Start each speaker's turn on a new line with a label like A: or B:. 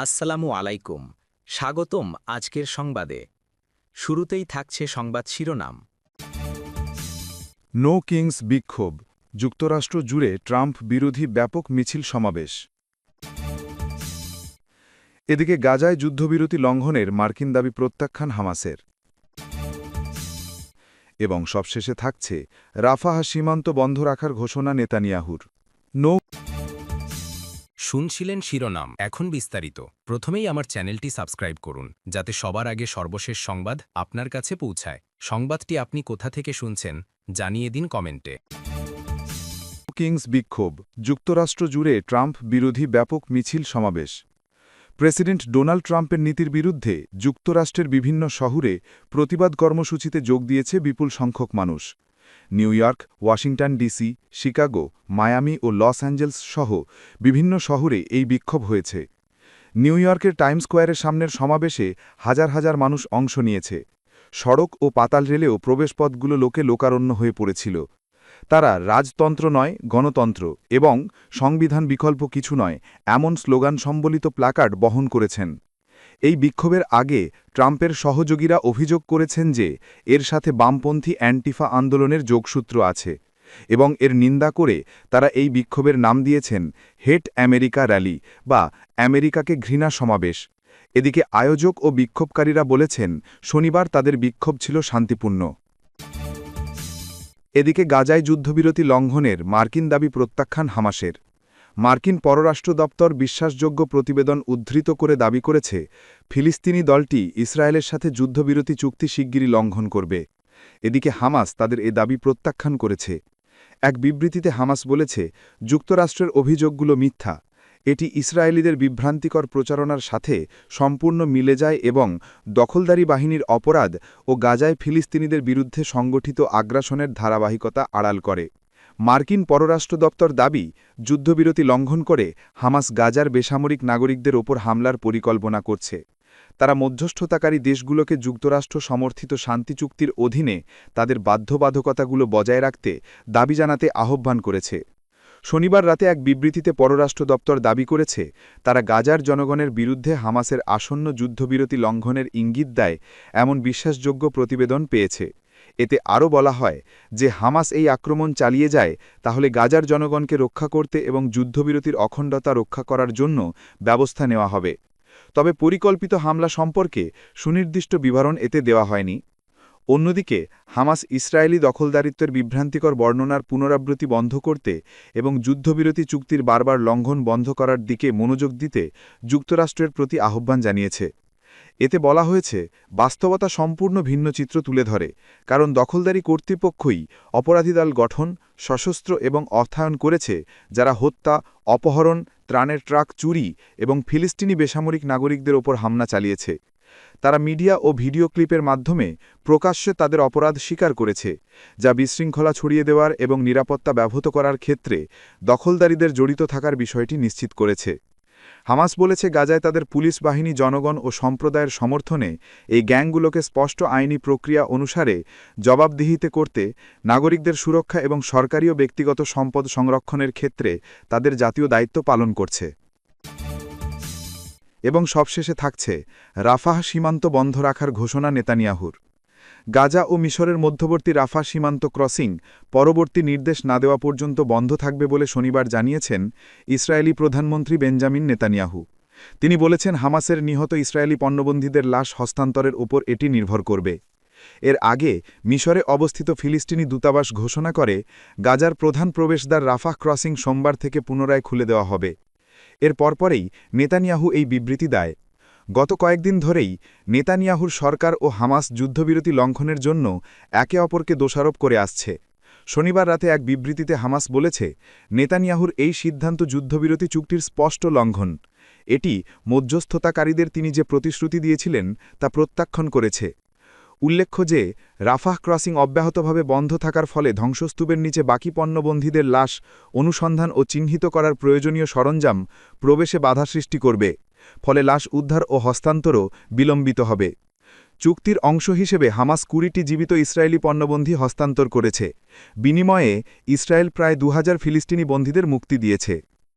A: আসসালামু আলাইকুম। স্বাগতম আজকের সংবাদে। শুরুতেই থাকছে সংবাদ শিরোনাম।
B: নো কিংস বিক্ষোভ, যুক্তরাষ্ট্র জুড়ে ট্রাম্প বিরোধী ব্যাপক মিছিল সমাবেশ। এদিকে গাজায় যুদ্ধবিরতি লঙ্ঘনের মার্কিন দাবি প্রত্যাখ্যান হামাসের। এবং সবশেষে থাকছে রাফাহ সীমান্ত বন্ধ রাখার ঘোষণা নেতানিয়াহুর।
C: শুনছিলেন শিরোনাম, এখন বিস্তারিত। প্রথমেই আমার চ্যানেলটি সাবস্ক্রাইব করুন, যাতে সবার আগে সর্বশেষ সংবাদ আপনার কাছে পৌঁছায়। সংবাদটি আপনি কোথা থেকে শুনছেন জানিয়ে দিন কমেন্টে।
B: কিংস বিক্ষোভ, যুক্তরাষ্ট্র জুড়ে ট্রাম্প বিরোধী ব্যাপক মিছিল সমাবেশ। প্রেসিডেন্ট ডোনাল্ড ট্রাম্পের নীতির বিরুদ্ধে যুক্তরাষ্ট্রের বিভিন্ন শহরে প্রতিবাদ কর্মসূচিতে যোগ দিয়েছে বিপুল সংখ্যক মানুষ। New York, Washington DC, Chicago, Miami ও লস অ্যাঞ্জেলস সহ বিভিন্ন শহরে এই বিক্ষোভ হয়েছে। নিউ ইয়র্কের টাইম স্কোয়ারের সামনের সমাবেশে হাজার হাজার মানুষ অংশ নিয়েছে। সড়ক ও পাতাল রেলেও প্রবেশপথগুলো লোকারণ্য হয়ে পড়েছিল। তারা রাজতন্ত্র নয়, গণতন্ত্র এবং সংবিধান বিকল্প কিছু নয় এমন স্লোগান সম্বলিত প্ল্যাকার্ড বহন করেছেন। এই বিক্ষোভের আগে ট্রাম্পের সহযোগীরা অভিযোগ করেছেন যে এর সাথে বামপন্থী অ্যান্টিফা আন্দোলনের যোগসূত্র আছে এবং এর নিন্দা করে তারা এই বিক্ষোভের নাম দিয়েছেন হেট আমেরিকা র্যালি বা আমেরিকাকে ঘৃণা সমাবেশ। এদিকে আয়োজক ও বিক্ষোভকারীরা বলেছেন শনিবার তাদের বিক্ষোভ ছিল শান্তিপূর্ণ। এদিকে গাজায় যুদ্ধবিরতি লঙ্ঘনের মার্কিন দাবি প্রত্যাখ্যান হামাসের। মার্কিন পররাষ্ট্র দপ্তর বিশ্বাসযোগ্য প্রতিবেদন উদ্ধৃত করে দাবি করেছে ফিলিস্তিনি দলটি ইসরায়েলের সাথে যুদ্ধবিরতি চুক্তি শিগগিরই লঙ্ঘন করবে। এদিকে হামাস তাদের এ দাবি প্রত্যাখ্যান করেছে। এক বিবৃতিতে হামাস বলেছে যুক্তরাষ্ট্রের অভিযোগগুলো মিথ্যা, এটি ইসরায়েলিদের বিভ্রান্তিকর প্রচারণার সাথে সম্পূর্ণ মিলে যায় এবং দখলদারি বাহিনীর অপরাধ ও গাজায় ফিলিস্তিনিদের বিরুদ্ধে সংগঠিত আগ্রাসনের ধারাবাহিকতা আড়াল করে। মার্কিন পররাষ্ট্র দপ্তর দাবি যুদ্ধবিরতি লঙ্ঘন করে হামাস গাজার বেসামরিক নাগরিকদের ওপর হামলার পরিকল্পনা করছে। তারা মধ্যস্থতাকারী দেশগুলোকে যুক্তরাষ্ট্র সমর্থিত শান্তি চুক্তির অধীনে তাদের বাধ্যবাধকতাগুলো বজায় রাখতে দাবি জানাতে আহ্বান করেছে। শনিবার রাতে এক বিবৃতিতে পররাষ্ট্র দপ্তর দাবি করেছে তারা গাজার জনগণের বিরুদ্ধে হামাসের আসন্ন যুদ্ধবিরতি লঙ্ঘনের ইঙ্গিত দেয় এমন বিশ্বাসযোগ্য প্রতিবেদন পেয়েছে। এতে আরও বলা হয় যে হামাস এই আক্রমণ চালিয়ে যায় তাহলে গাজার জনগণকে রক্ষা করতে এবং যুদ্ধবিরতির অখণ্ডতা রক্ষা করার জন্য ব্যবস্থা নেওয়া হবে। তবে পরিকল্পিত হামলা সম্পর্কে সুনির্দিষ্ট বিবরণ এতে দেওয়া হয়নি। অন্যদিকে হামাস ইসরায়েলি দখলদারিত্বের বিভ্রান্তিকর বর্ণনার পুনরাবৃত্তি বন্ধ করতে এবং যুদ্ধবিরতি চুক্তির বারবার লঙ্ঘন বন্ধ করার দিকে মনোযোগ দিতে যুক্তরাষ্ট্রের প্রতি আহ্বান জানিয়েছে। এতে বলা হয়েছে বাস্তবতা সম্পূর্ণ ভিন্ন চিত্র তুলে ধরে, কারণ দখলদারি কর্তৃপক্ষই অপরাধী দল গঠন, সশস্ত্র এবং অর্থায়ন করেছে যারা হত্যা, অপহরণ, ত্রাণের ট্রাক চুরি এবং ফিলিস্তিনি বেসামরিক নাগরিকদের ওপর হামলা চালিয়েছে। তারা মিডিয়া ও ভিডিও ক্লিপের মাধ্যমে প্রকাশ্যে তাদের অপরাধ স্বীকার করেছে, যা বিশৃঙ্খলা ছড়িয়ে দেওয়ার এবং নিরাপত্তা ব্যাহত করার ক্ষেত্রে দখলদারীদের জড়িত থাকার বিষয়টি নিশ্চিত করেছে। হামাস বলেছে গাজায় তাদের পুলিশ বাহিনী জনগণ ও সম্প্রদায়ের সমর্থনে এই গ্যাংগুলোকে স্পষ্ট আইনি প্রক্রিয়া অনুসারে জবাবদিহিতে করতে, নাগরিকদের সুরক্ষা এবং সরকারি ও ব্যক্তিগত সম্পদ সংরক্ষণের ক্ষেত্রে তাদের জাতীয় দায়িত্ব পালন করছে। এবং সবশেষে থাকছে রাফাহ সীমান্ত বন্ধ রাখার ঘোষণা নেতানিয়াহুর। গাজা ও মিশরের মধ্যবর্তী রাফাহ সীমান্ত ক্রসিং পরবর্তী নির্দেশ না দেওয়া পর্যন্ত বন্ধ থাকবে বলে শনিবার জানিয়েছেন ইসরায়েলি প্রধানমন্ত্রী বেঞ্জামিন নেতানিয়াহু। তিনি বলেছেন হামাসের নিহত ইসরায়েলি পণ্যবন্দীদের লাশ হস্তান্তরের ওপর এটি নির্ভর করবে। এর আগে মিশরে অবস্থিত ফিলিস্তিনি দূতাবাস ঘোষণা করে গাজার প্রধান প্রবেশদ্বার রাফাহ ক্রসিং সোমবার থেকে পুনরায় খুলে দেওয়া হবে। এর পরপরেই নেতানিয়াহু এই বিবৃতি দেয়। গত কয়েকদিন ধরেই নেতানিয়াহুর সরকার ও হামাস যুদ্ধবিরতি লঙ্ঘনের জন্য একে অপরকে দোষারোপ করে আসছে। শনিবার রাতে এক বিবৃতিতে হামাস বলেছে নেতানিয়াহুর এই সিদ্ধান্ত যুদ্ধবিরতি চুক্তির স্পষ্ট লঙ্ঘন। এটি মধ্যস্থতাকারীদের তিনি যে প্রতিশ্রুতি দিয়েছিলেন তা প্রত্যাখ্যান করেছে। উল্লেখ্য যে রাফাহ ক্রসিং অব্যাহতভাবে বন্ধ থাকার ফলে ধ্বংসস্তূপের নিচে বাকি পণ্যবন্দীদের লাশ অনুসন্ধান ও চিহ্নিত করার প্রয়োজনীয় সরঞ্জাম প্রবেশে বাধা সৃষ্টি করবে, ফলে লাশ উদ্ধার ও হস্তান্তরও বিলম্বিত হবে। চুক্তির অংশ হিসেবে হামাস ২০টি জীবিত ইসরায়েলি পণ্যবন্দী হস্তান্তর করেছে। বিনিময়ে ইসরায়েল প্রায় ২০০০ ফিলিস্তিনি বন্দীদের মুক্তি দিয়েছে।